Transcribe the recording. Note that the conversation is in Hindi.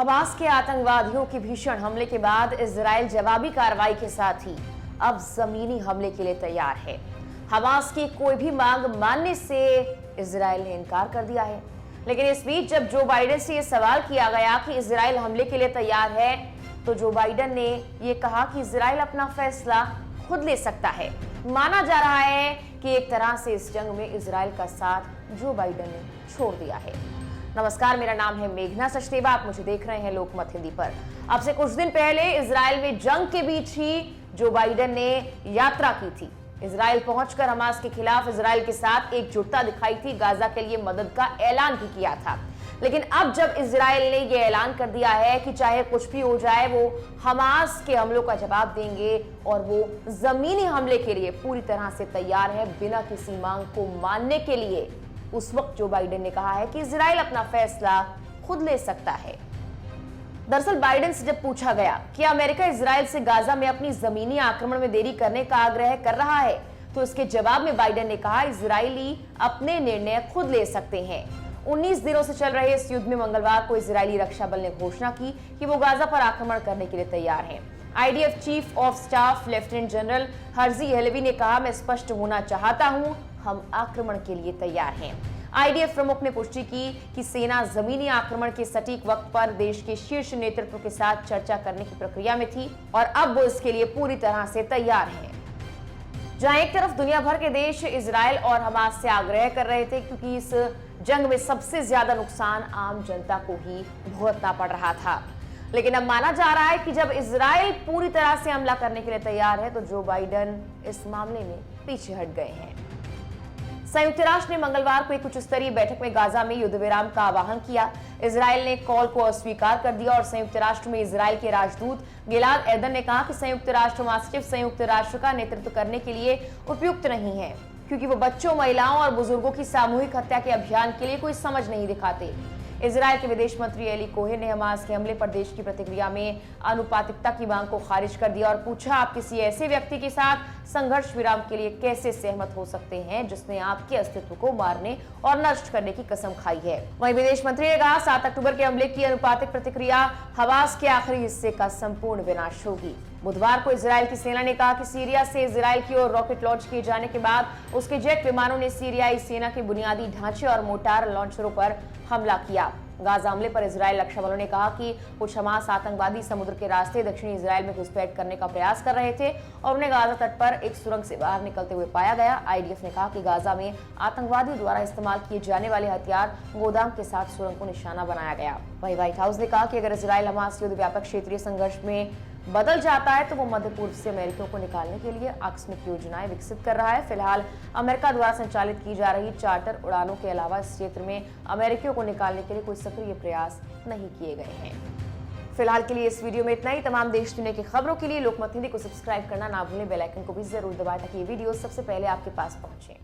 हमास के आतंकवादियों के भीषण हमले के बाद इजराइल जवाबी कार्रवाई के साथ ही अब जमीनी हमले के लिए तैयार है। हमास की कोई भी मांग मानने से इजराइल ने इनकार कर दिया है। लेकिन इस बीच जब जो बाइडेन से यह सवाल किया गया कि इजराइल हमले के लिए तैयार है, तो जो बाइडेन ने यह कहा कि इजराइल अपना फैसला खुद ले सकता है। माना जा रहा है कि एक तरह से इस जंग में इजराइल का साथ जो बाइडेन ने छोड़ दिया है। नमस्कार, मेरा नाम है मेघना सचदेवा। आप मुझे देख रहे हैं लोकमत हिंदी पर। अब से कुछ दिन पहले इजराइल में जंग के बीच ही जो बाइडेन ने यात्रा की थी। इजराइल पहुंचकर हमास के खिलाफ इजराइल के साथ एकजुटता दिखाई थी, गाजा के लिए मदद का ऐलान भी किया था। लेकिन अब जब इजराइल ने यह ऐलान कर दिया है कि चाहे कुछ भी हो जाए वो हमास के हमलों का जवाब देंगे और वो जमीनी हमले के लिए पूरी तरह से तैयार है, बिना किसी मांग को मानने के लिए, उस वक्त जो बाइडेन ने कहा है कि इजराइल अपना फैसला खुद ले सकता है। दरअसल बाइडेन से जब पूछा गया कि अमेरिका इजराइल से गाजा में अपनी जमीनी आक्रमण में देरी करने का आग्रह कर रहा है, तो इसके जवाब में बाइडेन ने कहा इजरायली अपने निर्णय खुद ले सकते हैं। 19 दिनों से चल रहे इस युद्ध में मंगलवार को इजरायली रक्षा बल ने घोषणा की कि वो गाजा पर आक्रमण करने के लिए तैयार हैं। IDF chief of staff lieutenant general Herzi Halevi ने कहा, मैं स्पष्ट होना चाहता हूं, हम आक्रमण के लिए तैयार हैं। आईडीएफ प्रमुख ने पुष्टि की कि सेना जमीनी आक्रमण के सटीक वक्त पर देश के शीर्ष नेतृत्व के साथ चर्चा करने की प्रक्रिया में थी और अब वो इसके लिए पूरी तरह से तैयार है। जहां एक तरफ दुनिया भर के देश इजराइल और हमास से आग्रह कर रहे थे, क्योंकि इस जंग में सबसे ज्यादा नुकसान आम जनता को ही भुगतना पड़ रहा था, लेकिन अब माना जा रहा है कि जब इजराइल पूरी तरह से हमला करने के लिए तैयार है, तो जो बाइडेन इस मामले में पीछे हट गए हैं। संयुक्त राष्ट्र ने मंगलवार को एक उच्च स्तरीय बैठक में गाजा में युद्ध विराम का आह्वान किया। इजराइल ने कॉल को अस्वीकार कर दिया और संयुक्त राष्ट्र में इजराइल के राजदूत गिलाद एर्दन ने कहा कि संयुक्त राष्ट्र महासचिव संयुक्त राष्ट्र का नेतृत्व करने के लिए उपयुक्त नहीं है, क्योंकि वो बच्चों, महिलाओं और बुजुर्गों की सामूहिक हत्या के अभियान के लिए कोई समझ नहीं दिखाते। इजराइल के विदेश मंत्री एली कोहेन ने हमास के हमले पर देश की प्रतिक्रिया में अनुपातिकता की मांग को खारिज कर दिया और पूछा, आप किसी ऐसे व्यक्ति के साथ संघर्ष विराम के लिए कैसे सहमत हो सकते हैं जिसने आपके अस्तित्व को मारने और नष्ट करने की कसम खाई है। वहीं विदेश मंत्री ने कहा, 7 अक्टूबर के हमले की अनुपातिक प्रतिक्रिया हमास के आखिरी हिस्से का संपूर्ण विनाश होगी। बुधवार को इजराइल की सेना ने कहा कि सीरिया से इजराइल की ओर रॉकेट लॉन्च किए जाने के बाद उसके जेट विमानों ने सीरियाई सेना के बुनियादी ढांचे और मोर्टार लॉन्चरों पर हमला किया। गाजा हमले पर इजराइल रक्षा बलों ने कहा कि कुछ हमास आतंकवादी समुद्र के रास्ते दक्षिणी इजराइल में घुसपैठ करने का प्रयास कर रहे थे और उन्हें गाजा तट पर एक सुरंग से बाहर निकलते हुए पाया गया। आईडीएफ ने कहा कि गाजा में आतंकवादियों द्वारा इस्तेमाल किए जाने वाले हथियार गोदाम के साथ सुरंग को निशाना बनाया गया। वहीं व्हाइट हाउस ने कहा कि अगर इजराइल हमास युद्ध व्यापक क्षेत्रीय संघर्ष में बदल जाता है तो वो मध्य पूर्व से अमेरिकियों को निकालने के लिए आकस्मिक योजनाएं विकसित कर रहा है। फिलहाल अमेरिका द्वारा संचालित की जा रही चार्टर उड़ानों के अलावा इस क्षेत्र में अमेरिकियों को निकालने के लिए कोई सक्रिय प्रयास नहीं किए गए हैं। फिलहाल के लिए इस वीडियो में इतना ही। तमाम देश दुनिया की खबरों के लिए लोकमत हिंदी को सब्सक्राइब करना ना भूलें। बेल आइकन को भी जरूर दबाएं ताकि ये वीडियो सबसे पहले आपके पास पहुंचे।